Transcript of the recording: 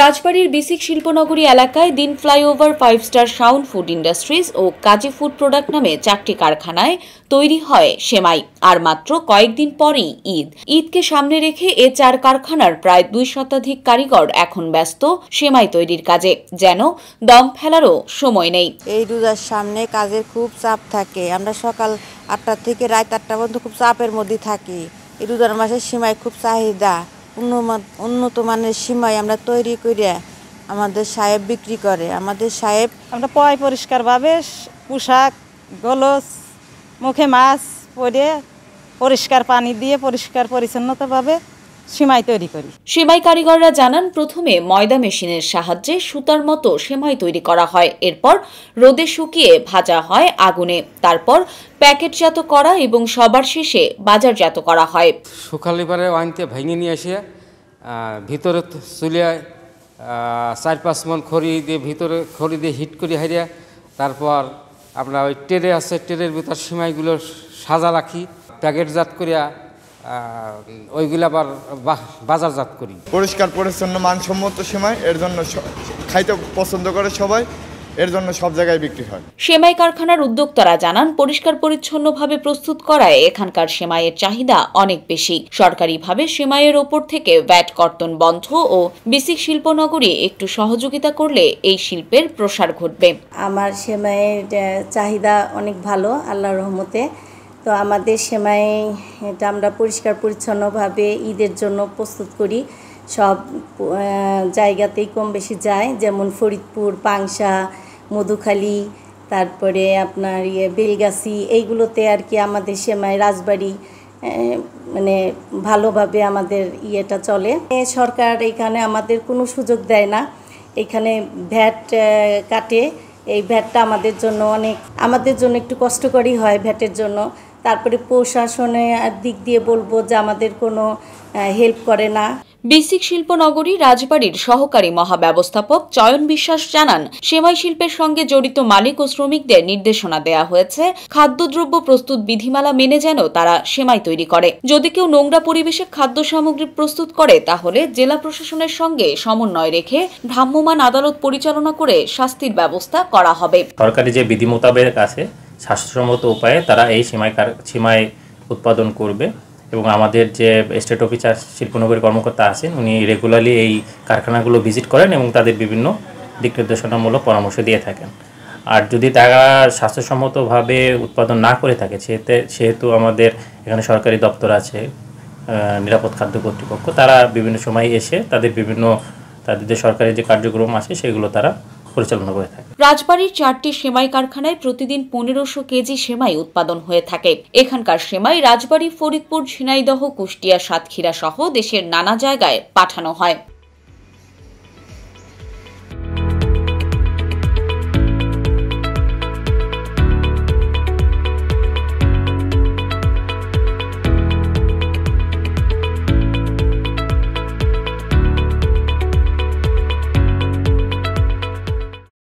রাজবাড়ীর বিসিক শিল্পনগরী এলাকায় দিন flyover 5 star sound food industries ও কাজী ফুড প্রোডাক্ট নামে 4টি কারখানায় তৈরি হয় সেমাই। আর মাত্র কয়েকদিন পরেই ঈদকে সামনে রেখে এ 4 কারখানার প্রায় 2 শতাধিক কারিগর এখন ব্যস্ত সেমাই তৈরির কাজে, যেন দম ফেলারও সময় নেই। এই রোজার সামনে কাজের খুব চাপ থাকে। আমরা সকাল 8টা থেকে রাত 8টা পর্যন্ত খুব চাপের মধ্যে থাকি। এই রোজার মাসে সেমাই খুব চাহিদা, উন্নত মানের সেমাই আমরা তৈরি করে আমাদের সাহেব বিক্রি করে। আমাদের সাহেব আমরা পরিষ্কারভাবে পোশাক গলস মুখে মাস্ক পরে পরিষ্কার পানি দিয়ে পরিষ্কার পরিচ্ছন্নতাভাবে সেমাই তৈরি করি। সেমাই কারিগররা জানান, প্রথমে ময়দা মেশিনের সাহায্যে সুতার মতো সেমাই তৈরি করা হয়, এরপর রোদে শুকিয়ে ভাজা হয় আগুনে, তারপর প্যাকেটজাত করা এবং সবার শেষে বাজারজাত করা হয়। শুকালে পরে আনতে ভেঙে নিয়ে এসে ভিতরে চুলিয়ায় 4-5 মণ খড়ি দিয়ে ভিতরে খড়ি দিয়ে হিট করে হারিয়ে তারপর আমরা ওই ট্রে আছে, ট্রের ভিতর সেমাইগুলো সাজা রাখি, প্যাকেটজাত করিয়া ওইগুলো আবার বাজারজাত করি। পরিষ্কার পরিচ্ছন্ন মানসম্মত সেমাই, এর জন্য খাইতে পছন্দ করে সবাই, এর জন্য সব জায়গায় বিক্রি হয়। সেমাই কারখানার উদ্যোক্তারা জানান, পরিষ্কার পরিচ্ছন্নভাবে প্রস্তুত করায় এখানকার সেমাইয়ের চাহিদা অনেক বেশি। সরকারিভাবে সেমাইয়ের ওপর থেকে ভ্যাট কর্তন বন্ধ ও বিসিক শিল্পনগরী একটু সহযোগিতা করলে এই শিল্পের প্রসার ঘটবে। আমার সেমাইয়ের চাহিদা অনেক ভালো আল্লাহর রহমতে। তো আমাদের সেমাই এটা আমরা পরিষ্কার পরিচ্ছন্নভাবে ঈদের জন্য প্রস্তুত করি। সব জায়গাতেই কম বেশি যায়, যেমন ফরিদপুর, পাংশা, মধুখালী, তারপরে আপনার বেলগাছি, এইগুলোতে আর কি আমাদের সেমাই রাজবাড়ী মানে ভালোভাবে আমাদের ইয়েটা চলে। সরকার এখানে আমাদের কোনো সুযোগ দেয় না, এখানে ভ্যাট কাটে। এই ভ্যাটটা আমাদের জন্য একটু কষ্টকরই হয় ভ্যাটের জন্য। তারপরে প্রশাসনের দিক দিয়ে বলবো যে আমাদের কোনো হেল্প করে না। বিসিক শিল্পনগরী রাজবাড়ীর সহকারী মহাব্যবস্থাপক চয়ন বিশ্বাস জানান, সেমাই শিল্পের সঙ্গে জড়িত মালিক ও শ্রমিকদের নির্দেশনা দেয়া হয়েছে খাদ্যদ্রব্য প্রস্তুত বিধিমালা মেনে যেন তারা সেমাই তৈরি করে। যদি কেউ নোংরা পরিবেশে খাদ্য সামগ্রী প্রস্তুত করে তাহলে জেলা প্রশাসনের সঙ্গে সমন্বয় রেখে ভ্রাম্যমাণ আদালত পরিচালনা করে শাস্তির ব্যবস্থা করা হবে। সরকারি যে বিধি মোতাবেক আছে স্বাস্থ্যসম্মত উপায়ে তারা এই সেমাই উৎপাদন করবে এবং আমাদের যে স্টেট অফিসার শিল্পনগরী কর্মকর্তা আছেন উনি রেগুলারলি এই কারখানাগুলো ভিজিট করেন এবং তাদের বিভিন্ন দিক নির্দেশনামূলক পরামর্শ দিয়ে থাকেন। আর যদি তারা স্বাস্থ্যসম্মতভাবে উৎপাদন না করে থাকে সেহেতু আমাদের এখানে সরকারি দপ্তর আছে, নিরাপদ খাদ্য কর্তৃপক্ষ, তারা বিভিন্ন সময় এসে তাদের যে সরকারি যে কার্যক্রম আছে সেগুলো তারা পরিচালনা করে থাকে। রাজবাড়ীর 4টি সেমাই কারখানায় প্রতিদিন 1500 কেজি সেমাই উৎপাদন হয়ে থাকে। এখানকার সেমাই রাজবাড়ী, ফরিদপুর, ঝিনাইদহ, কুষ্টিয়া, সাতক্ষীরা সহ দেশের নানা জায়গায় পাঠানো হয়।